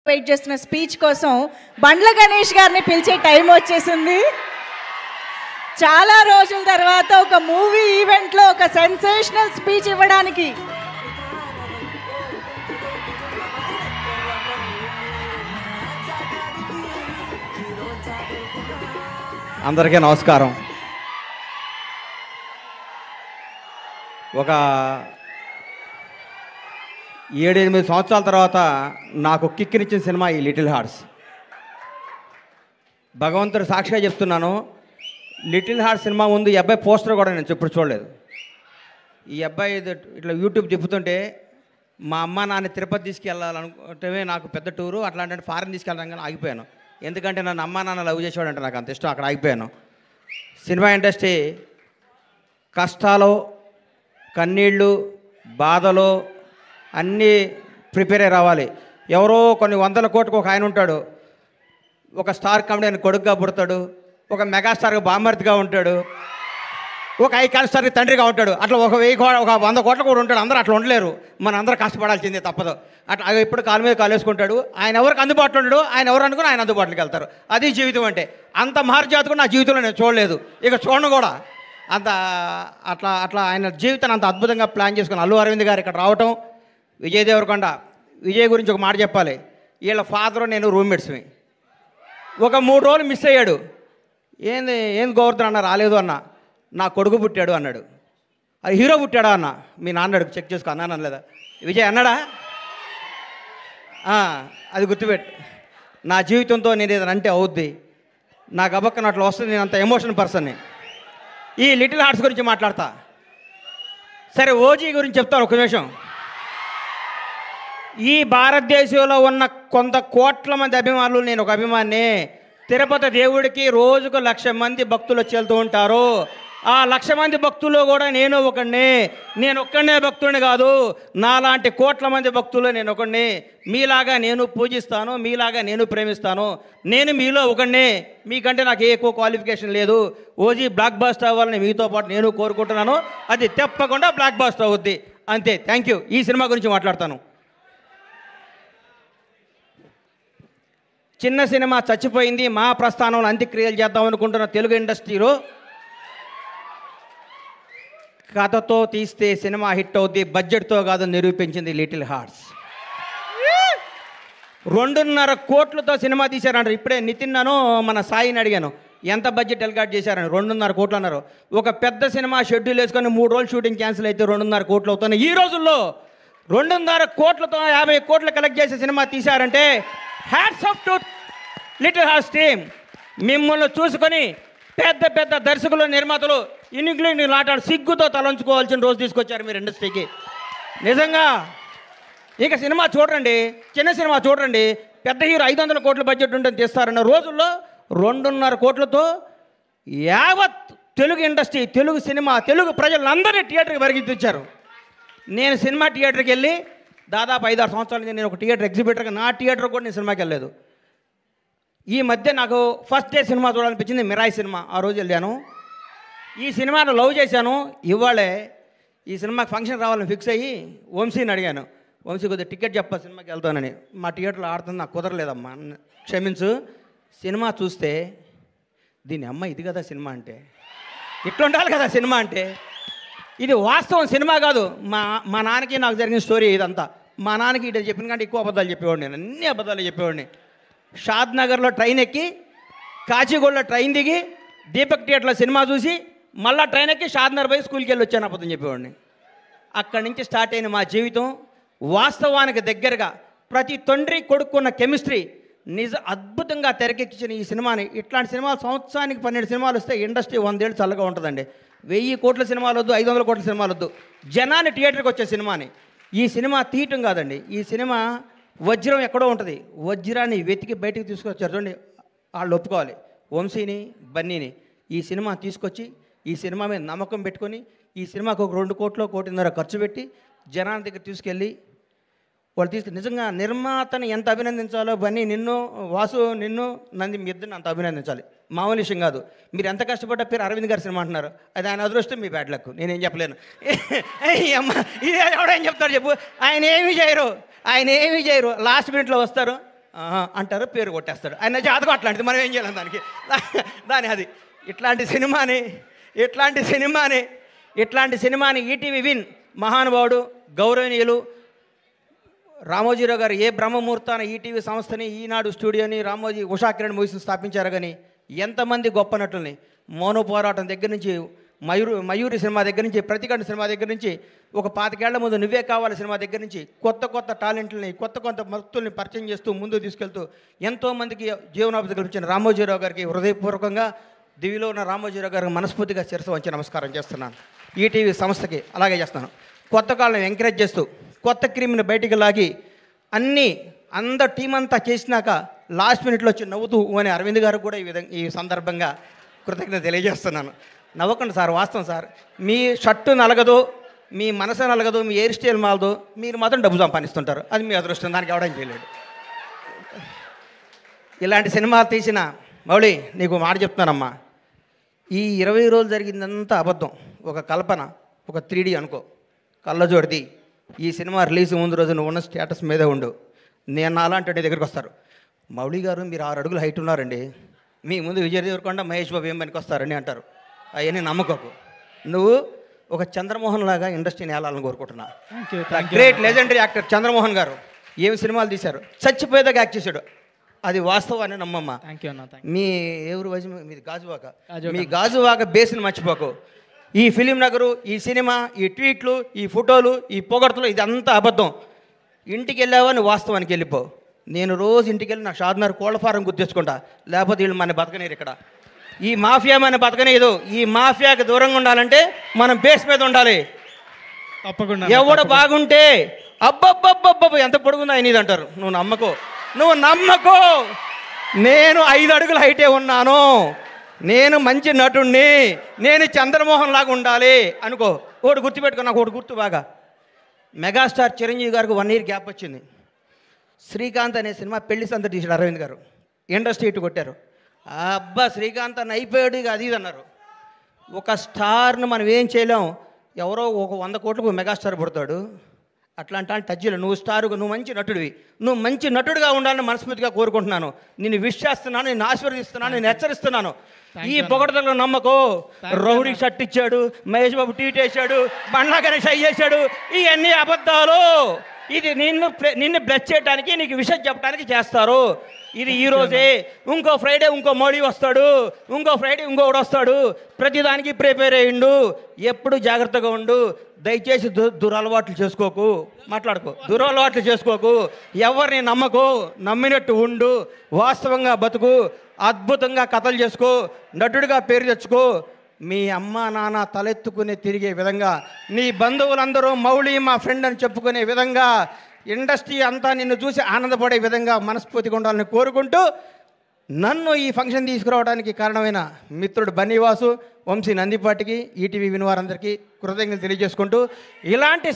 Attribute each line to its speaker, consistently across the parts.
Speaker 1: Wait చేస్తున్న speech కోసం బండ్ల గణేష్ గారిని పిలిచే టైం వచ్చేసింది. చాలా రోజుల తర్వాత ఒక మూవీ ఈవెంట్లో ఒక సెన్సేషనల్ స్పీచ్ ఇవ్వడానికి
Speaker 2: అందరికీ నమస్కారం. ఒక 7-8 సంవత్సరాల తర్వాత నాకు కిక్కినిచ్చిన సినిమా ఈ లిటిల్ హార్ట్స్. భగవంతుడు సాక్షిగా చెప్తున్నాను, లిటిల్ హార్ట్స్ సినిమా ముందు ఈ అబ్బాయి పోస్టర్ కూడా నేను ఎప్పుడు చూడలేదు. ఈ అబ్బాయి ఇట్లా యూట్యూబ్ తిప్పుతుంటే మా అమ్మ నాన్న తిరుపతి తీసుకెళ్ళాలనుకుంటే నాకు పెద్ద టూరు, అట్లాంటి ఫారెన్ తీసుకెళ్ళడం కానీ ఆగిపోయాను. ఎందుకంటే నన్ను అమ్మ నాన్న లవ్ చేసేవాడంటే నాకు అంత ఇష్టం, అక్కడ ఆగిపోయాను. సినిమా ఇండస్ట్రీ కష్టాలు, కన్నీళ్ళు, బాధలు అన్నీ ప్రిపేర్ అయ్యి రావాలి. ఎవరో కొన్ని 100 కోట్లకు ఒక ఆయన ఉంటాడు, ఒక స్టార్ కామెడీ కొడుకుగా పుడతాడు, ఒక మెగాస్టార్గా బామర్తిగా ఉంటాడు, ఒక ఐకాన్ స్టార్కి తండ్రిగా ఉంటాడు. అట్లా ఒక 100 కోట్ల కూడా ఉంటాడు. అందరూ అట్లా ఉండలేరు, మన అందరూ కష్టపడాల్సిందే తప్పదు. అట్లా ఎప్పుడు కాలు మీద కాలు వేసుకుంటాడు. ఆయన ఎవరికి అందుబాటులో ఉంటాడు, ఆయన ఎవరు అనుకుని ఆయన అందుబాటులోకి వెళ్తారు. అది జీవితం అంటే. అంత మహర్జాత్ కూడా నా జీవితంలో నేను చూడలేదు, ఇక చూడను కూడా. అంత అట్లా ఆయన జీవితాన్ని అంత అద్భుతంగా ప్లాన్ చేసుకుని అల్లు అరవింద్ గారు ఇక్కడ రావటం, విజయ్ దేవరకొండ. విజయ్ గురించి ఒక మాట చెప్పాలి, వీళ్ళ ఫాదరు నేను రూమ్మేట్స్మి. ఒక 3 రోజులు మిస్ అయ్యాడు. ఏంది గోవర్ధన్ అన్న రాలేదు అన్న, నా కొడుకు పుట్టాడు అన్నాడు. అది హీరో పుట్టాడా అన్న, మీ నాన్న అడుగు చెక్ చేసుకో అన్నాను అనలేదా? విజయ్ అన్నాడా? అది గుర్తుపెట్టు. నా జీవితంతో నేను ఏదైనా అంటే అవుద్ది, నాకు అబక్కన అట్లా వస్తుంది. నేను అంత ఎమోషన్ పర్సన్ని. ఈ లిటిల్ హార్ట్స్ గురించి మాట్లాడతా. సరే, ఓజీ గురించి చెప్తాను ఒక నిమిషం. ఈ భారతదేశంలో ఉన్న కొంత కోట్ల మంది అభిమానులు, నేను ఒక అభిమాని. తిరుపతి దేవుడికి రోజుకు 1,00,000 మంది భక్తులు వచ్చి వెళ్తూ ఉంటారు. ఆ 1,00,000 మంది భక్తుల్లో కూడా నేను ఒకడిని. నేను ఒక్కడనే భక్తుడిని కాదు, నాలాంటి కోట్ల మంది భక్తులు నేను ఒకడిని. మీలాగా నేను పూజిస్తాను, మీలాగా నేను ప్రేమిస్తాను. నేను మీలో ఒకడిని, మీకంటే నాకు ఎక్కువ క్వాలిఫికేషన్ లేదు. ఓజీ బ్లాక్ బస్టర్ అవ్వాలని మీతో పాటు నేను కోరుకుంటున్నాను. అది తప్పకుండా బ్లాక్ బస్టర్ అవుద్ది. అంతే. Thank you. ఈ సినిమా గురించి మాట్లాడతాను. చిన్న సినిమా చచ్చిపోయింది, మా ప్రస్థానంలో అంత్యక్రియలు చేద్దాం అనుకుంటున్న తెలుగు ఇండస్ట్రీలో కథతో తీస్తే సినిమా హిట్ అవుద్ది, బడ్జెట్తో కాదు నిరూపించింది లిటిల్ హార్ట్స్. 2.5 కోట్లతో సినిమా తీశారంటారు. ఇప్పుడే నితిన్నను మన సాయిని అడిగాను, ఎంత బడ్జెట్ ఎల్గాట్ చేశారని. 2.5 కోట్లు అన్నారు. ఒక పెద్ద సినిమా షెడ్యూల్ వేసుకొని 3 రోజులు షూటింగ్ క్యాన్సిల్ అయితే 2.5 కోట్లు అవుతున్నాయి. ఈ రోజుల్లో 2.5 కోట్లతో 50 కోట్లు కలెక్ట్ చేసే సినిమా తీశారంటే hats off to Little Hearts team. మిమ్మల్ని చూసుకొని పెద్ద పెద్ద దర్శకులు, నిర్మాతలు ఇంగ్లీష్ లాటాడు సిగ్గుతో తలంచుకోవాల్సిన రోజు తీసుకొచ్చారు మీరు ఇండస్ట్రీకి. నిజంగా ఇక సినిమా చూడండి, చిన్న సినిమా చూడండి, పెద్ద హీరో 500 కోట్ల బడ్జెట్ ఉంటుంది తీస్తారన్న రోజుల్లో 2.5 కోట్లతో యావత్ తెలుగు ఇండస్ట్రీ, తెలుగు సినిమా, తెలుగు ప్రజలందరినీ థియేటర్కి పరిగెత్తించారు. నేను సినిమా థియేటర్కి వెళ్ళి దాదాపు 5-6 సంవత్సరాల నుంచి నేను ఒక థియేటర్ ఎగ్జిబిటర్గా, నా థియేటర్ కూడా నేను సినిమాకి వెళ్ళలేదు. ఈ మధ్య నాకు ఫస్ట్ డే సినిమా చూడాలనిపించింది, మిరాయి సినిమా. ఆ రోజు వెళ్ళాను. ఈ సినిమాను లవ్ చేశాను. ఇవాళే ఈ సినిమాకి ఫంక్షన్ రావాలని ఫిక్స్ అయ్యి వంశీని అడిగాను, వంశీ కొద్దిగా టికెట్ చెప్పా సినిమాకి వెళ్తానని. మా థియేటర్లో ఆడుతుంది, నాకు కుదరలేదమ్మా, క్షమించు. సినిమా చూస్తే దీని అమ్మ ఇది కదా సినిమా అంటే, ఇట్లా ఉండాలి కదా సినిమా అంటే. ఇది వాస్తవం, సినిమా కాదు. మా నాన్నకి నాకు జరిగిన స్టోరీ ఇదంతా. మా నాన్నకి ఇటు చెప్పిన కంటే ఎక్కువ అబద్ధాలు చెప్పేవాడిని, నేను అన్ని అబద్ధాలు చెప్పేవాడిని. షాద్ నగర్లో ట్రైన్ ఎక్కి, కాచిగూడలో ట్రైన్ దిగి, దీపక్ థియేటర్లో సినిమా చూసి, మళ్ళీ ట్రైన్ ఎక్కి షాద్ నగర్ పోయి స్కూల్కి వెళ్ళి వచ్చాను, అబద్ధం చెప్పేవాడిని. అక్కడి నుంచి స్టార్ట్ అయిన మా జీవితం వాస్తవానికి దగ్గరగా, ప్రతి తండ్రి కొడుకున్న కెమిస్ట్రీ అద్భుతంగా తెరకెక్కించిన ఈ సినిమాని. ఇట్లాంటి సినిమాలు సంవత్సరానికి 12 సినిమాలు వస్తే ఇండస్ట్రీ 100 ఏళ్ళు చల్లగా ఉంటుందండి. 1000 కోట్ల సినిమాలు వద్దు, 500 కోట్ల సినిమాలు వద్దు, జనాన్ని థియేటర్కి వచ్చే సినిమాని. ఈ సినిమా తీయటం కాదండి, ఈ సినిమా వజ్రం ఎక్కడో ఉంటుంది, వజ్రాన్ని వెతికి బయటికి తీసుకొచ్చారు. చూడండి, వాళ్ళు ఒప్పుకోవాలి, వంశీని, బన్నీని. ఈ సినిమా తీసుకొచ్చి ఈ సినిమా మీద నమ్మకం పెట్టుకొని ఈ సినిమాకు ఒక 2 కోట్లు, 1.5 కోట్లు ఖర్చు పెట్టి జనాల దగ్గర తీసుకెళ్ళి వాళ్ళు నిజంగా నిర్మాతని ఎంత అభినందించాలో, బన్నీ నిన్ను, వాసు నిన్ను, నంది మీ ఇద్దరిని అంత అభినందించాలి. మామూలు విషయం కాదు. మీరు ఎంత కష్టపడ్డా పేరు అరవింద్ గారి సినిమా అంటున్నారు, అది ఆయన అదృష్టం, మీ బ్యాడ్ లక్, నేనేం చెప్పలేను. అమ్మ ఇది ఎవడేం చెప్తారు చెప్పు. ఆయన ఏమీ చేయరు, లాస్ట్ మినిట్లో వస్తారు, అంటారు, పేరు కొట్టేస్తాడు. ఆయన జాతకం అట్లాంటిది, మనం ఏం చేయలేం దానికి. అది ఇట్లాంటి సినిమాని ఈటీవీ విన్ మహానుభావుడు గౌరవనీయులు రామోజీరావు గారు ఏ బ్రహ్మముహూర్తాన ఈటీవీ సంస్థని, ఈనాడు స్టూడియోని, రామోజీ ఉషా కిరణ్ మూవీస్ని స్థాపించారు. కానీ ఎంతమంది గొప్ప నటుల్ని, మౌన పోరాటం దగ్గర నుంచి, మయూరి సినిమా దగ్గర నుంచి, ప్రతిఘటన సినిమా దగ్గర నుంచి, ఒక 25 ఏళ్ల ముందు నువ్వే కావాలి సినిమా దగ్గర నుంచి కొత్త టాలెంట్లని, కొత్త భక్తుల్ని పరిచయం చేస్తూ ముందుకు తీసుకెళ్తూ ఎంతోమందికి జీవనోపాధి కల్పించిన రామోజీరావు గారికి హృదయపూర్వకంగా, దివిలో ఉన్న రామోజీరావు గారికి మనస్ఫూర్తిగా శిరస్సు వంచి నమస్కారం చేస్తున్నాను. ఈటీవీ సంస్థకి అలాగే చేస్తున్నాను. కొత్త కాళ్ళని ఎంకరేజ్ చేస్తూ కొత్త క్రీమ్ని బయటికి లాగి అందరు టీం అంతా చేసినాక లాస్ట్ మినిట్లో వచ్చి నవ్వుతూ అని అరవింద్ గారు కూడా ఈ సందర్భంగా కృతజ్ఞత తెలియజేస్తున్నాను. నవ్వకండి సార్, వాస్తవం సార్. మీ షర్టు నలగదు, మీ మనసు నలగదు, మీ హెయిర్ స్టైల్ మాలదు, మీరు మాత్రం డబ్బు సంపాదిస్తుంటారు. అది మీ అదృష్టం, దానికి ఎవడం చేయలేడు. ఇలాంటి సినిమాలు తీసిన మౌళి, నీకు మాట చెప్తున్నానమ్మా, ఈ 20 రోజులు జరిగిందంతా అబద్ధం, ఒక కల్పన, ఒక 3D అనుకో, కళ్ళజోడిది. ఈ సినిమా రిలీజ్ ముందు రోజు నువ్వు ఉన్న స్టేటస్ మీదే ఉండు. నేను అలాంటి దగ్గరికి వస్తారు, మౌళి గారు మీరు 6 అడుగులు హైట్ ఉన్నారండి, మీ ముందు విజయ్ దేవరకొండ, మహేష్ బాబు ఏం పనికి వస్తారని అంటారు. అవన్నీ నమ్మకోకు. నువ్వు ఒక చంద్రమోహన్ లాగా ఇండస్ట్రీని ఏలాలని కోరుకుంటున్నా. గ్రేట్ లెజెండరీ యాక్టర్ చంద్రమోహన్ గారు ఏమి సినిమాలు తీశారు, చచ్చిపోయేదాకా యాక్ట్ చేశాడు. అది వాస్తవాన్ని నమ్మమ్మ. మీ ఎవరు వయసు మీది గాజువాక, మీ గాజువాక బేస్ని మర్చిపోకు. ఈ ఫిలిం నగరు, ఈ సినిమా, ఈ ట్వీట్లు, ఈ ఫోటోలు, ఈ పొగడ్తలు, ఇదంతా అబద్ధం. ఇంటికి వెళ్ళావని వాస్తవానికి వెళ్ళిపో. నేను రోజు ఇంటికి వెళ్ళి నా షాద్నగర్ కోళ్ళ ఫారం గుర్తించుకుంటా, లేకపోతే వీళ్ళు మన బతకనేరు. ఇక్కడ ఈ మాఫియా మన బతకనేదు. ఈ మాఫియాకి దూరంగా ఉండాలంటే మనం బేస్ మీద ఉండాలి.
Speaker 3: తప్పకుండా
Speaker 2: ఎవడు బాగుంటే అబ్బబ్బబ్బబ్బ ఎంత పొడుగుందా అయినది అంటారు. నువ్వు నమ్మకో. నేను 5 అడుగుల హైటే ఉన్నాను, నేను మంచి నటుణ్ణి, నేను చంద్రమోహన్ లాగా ఉండాలి అనుకో. ఒకటి గుర్తుపెట్టుకో, నాకు ఒకటి గుర్తు బాగా. మెగాస్టార్ చిరంజీవి గారికి 1 year గ్యాప్ వచ్చింది. శ్రీకాంత్ అనే సినిమా పెళ్లి సందడి తీసాడు అరవింద్ గారు. ఇండస్ట్రీ ఇటు కొట్టారు. అబ్బా శ్రీకాంత్ అని అయిపోయాడు, ఇక అది అన్నారు. ఒక స్టార్ను మనం ఏం చేయలేం. ఎవరో ఒక 100 కోట్లకు మెగాస్టార్ పుడతాడు. అట్లాంటి టచ్లో నువ్వు స్టారుగా, నువ్వు మంచి నటుడివి, నువ్వు మంచి నటుడిగా ఉండాలని మనస్ఫూర్తిగా కోరుకుంటున్నాను. నిన్ను విష్ చేస్తున్నాను, నిన్ను ఆశీర్వదిస్తున్నాను, నేను హెచ్చరిస్తున్నాను. ఈ పొగడతలో నమ్మకో. రౌడీ షర్ట్ ఇచ్చాడు, మహేష్ బాబు ట్వీట్ వేసాడు, బండ్లా గణేష్ అయ్యేశాడు, ఇవన్నీ అబద్ధాలు. ఇది నిన్ను బ్లెస్ చేయడానికి, నీకు విషయం చెప్పడానికి చేస్తారు. ఇది ఈరోజే, ఇంకో ఫ్రైడే ఇంకో మోడీ వస్తాడు, ఇంకో ఫ్రైడే ఇంకొకడు వస్తాడు. ప్రతిదానికి ప్రిపేర్ అయ్యిండు. ఎప్పుడు జాగ్రత్తగా ఉండు. దయచేసి దురలవాట్లు చేసుకోకు, దురలవాట్లు చేసుకోకు. ఎవరిని నమ్మకు, నమ్మినట్టు ఉండు, వాస్తవంగా బతుకు, అద్భుతంగా కథలు చేసుకో, నటుడిగా పేరు తెచ్చుకో. మీ అమ్మ నాన్న తలెత్తుకునే తిరిగే విధంగా, నీ బంధువులందరూ మౌళి మా ఫ్రెండ్ అని చెప్పుకునే విధంగా, ఇండస్ట్రీ అంతా నిన్ను చూసి ఆనందపడే విధంగా మనస్ఫూర్తిగా ఉండాలని కోరుకుంటూ, నన్ను ఈ ఫంక్షన్ తీసుకురావడానికి కారణమైన మిత్రుడు బన్నీవాసు, వంశీ నందిపాటికి, ఈటీవీ వినివారందరికీ కృతజ్ఞతలు తెలియజేసుకుంటూ, ఇలాంటి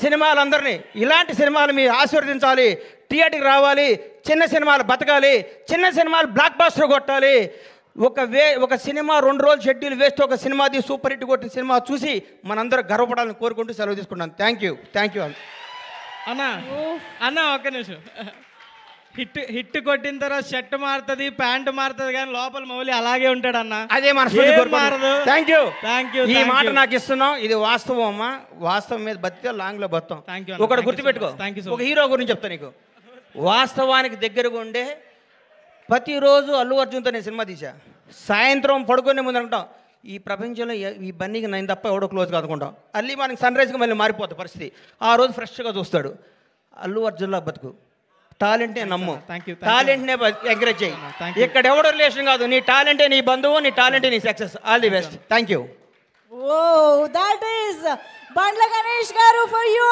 Speaker 2: సినిమాలు మీరు ఆశీర్వదించాలి, థియేటర్కి రావాలి, చిన్న సినిమాలు బతకాలి, చిన్న సినిమాలు బ్లాక్ బాస్టర్ కొట్టాలి. ఒక సినిమా 2 రోజులు షెడ్యూల్ వేస్ట్, ఒక సినిమాది సూపర్ హిట్ కొట్టిన సినిమా చూసి మనందరూ గర్వపడాలని కోరుకుంటూ సెలవు తీసుకుంటాను. థ్యాంక్ యూ
Speaker 3: అన్న ఒక్క నిమిషం. హిట్ కొట్టిన తర్వాత షర్ట్ మారుతుంది, ప్యాంట్ మారుతుంది, కానీ లోపల మౌలి అలాగే ఉంటాడు అన్న.
Speaker 2: అదే మారదు. Thank you. ఈ మాట నాకు ఇస్తున్నాం. ఇది వాస్తవం అమ్మా. వాస్తవం మీద బతికే లాంగ్లో బతాం. ఒకటి గుర్తుపెట్టుకో. ఒక హీరో గురించి చెప్తా నీకు. వాస్తవానికి దగ్గరగా ఉండే ప్రతిరోజు అల్లు అర్జున్తో నేను సినిమా తీసా. సాయంత్రం పడుకునే ముందు అనుకుంటాం, ఈ ప్రపంచంలో ఈ బన్నీకి నేను తప్ప ఎవడో క్లోజ్ కాదుకుంటాం. అల్లి మనకి సన్ రైజ్కి మళ్ళీ మారిపోతుంది పరిస్థితి. ఆ రోజు ఫ్రెష్గా చూస్తాడు. అల్లు అర్జున్లా బతుకు. టాలెంట్నే నమ్ము, టాలెంట్నే ఎంకరేజ్ చేయి. ఇక్కడ ఎవడో రిలేషన్ కాదు. నీ టాలెంటే నీ బంధువు, నీ టాలెంటే నీ success. All the best. Thank you.
Speaker 1: Oh, that is Bandla Ganesh garu for you.